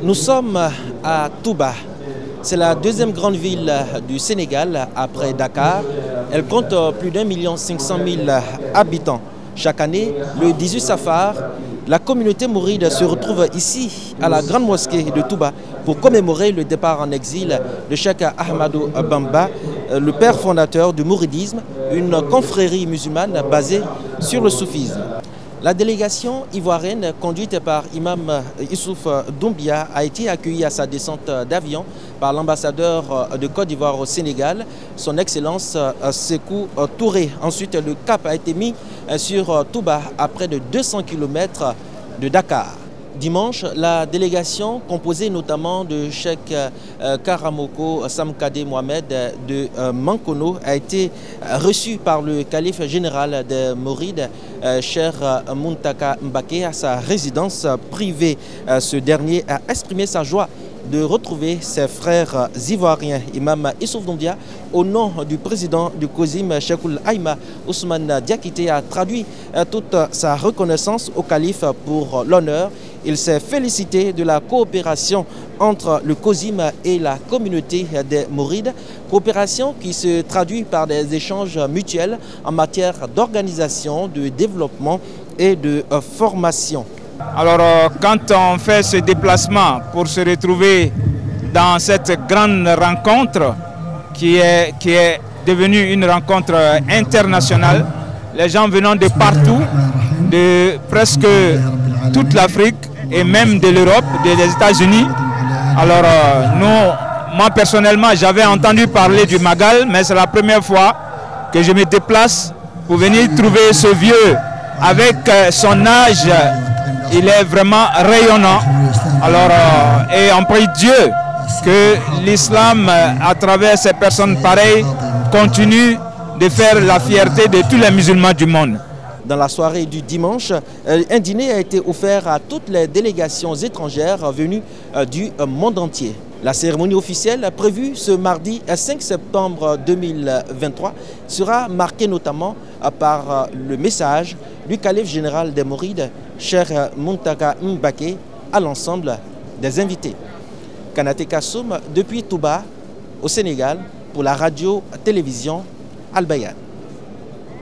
Nous sommes à Touba. C'est la deuxième grande ville du Sénégal après Dakar. Elle compte plus d'1,5 million habitants. Chaque année, le 18 Safar, la communauté mouride se retrouve ici, à la grande mosquée de Touba, pour commémorer le départ en exil de Cheikh Ahmadou Bamba, le père fondateur du mouridisme, une confrérie musulmane basée sur le soufisme. La délégation ivoirienne, conduite par Imam Issouf Doumbia, a été accueillie à sa descente d'avion par l'ambassadeur de Côte d'Ivoire au Sénégal, son Excellence Sékou Touré. Ensuite, le cap a été mis sur Touba à près de 200 km de Dakar. Dimanche, la délégation, composée notamment de Cheikh Karamoko Samkade Mohamed de Mankono, a été reçue par le calife général des Mourides, Cheikh Muntaka Mbaké, à sa résidence privée. Ce dernier a exprimé sa joie de retrouver ses frères ivoiriens. Imam Issouf Doumbia, au nom du président du COSIM, Cheikhoul Aïma Ousmane Diakité, a traduit toute sa reconnaissance au calife pour l'honneur. Il s'est félicité de la coopération entre le COSIM et la communauté des Mourides, coopération qui se traduit par des échanges mutuels en matière d'organisation, de développement et de formation. Alors quand on fait ce déplacement pour se retrouver dans cette grande rencontre qui est devenue une rencontre internationale, les gens venant de partout, de presque toute l'Afrique et même de l'Europe, des États-Unis. Alors moi personnellement j'avais entendu parler du Magal, mais c'est la première fois que je me déplace pour venir trouver ce vieux avec son âge. Il est vraiment rayonnant. Alors, et on prie Dieu que l'islam, à travers ces personnes pareilles, continue de faire la fierté de tous les musulmans du monde. Dans la soirée du dimanche, un dîner a été offert à toutes les délégations étrangères venues du monde entier. La cérémonie officielle prévue ce mardi 5 septembre 2023 sera marquée notamment par le message du calife général des Mourides, Cheikh Muntaka Mbaké, à l'ensemble des invités. Kanaté Kassoum, depuis Touba, au Sénégal, pour la radio-télévision Al Bayan.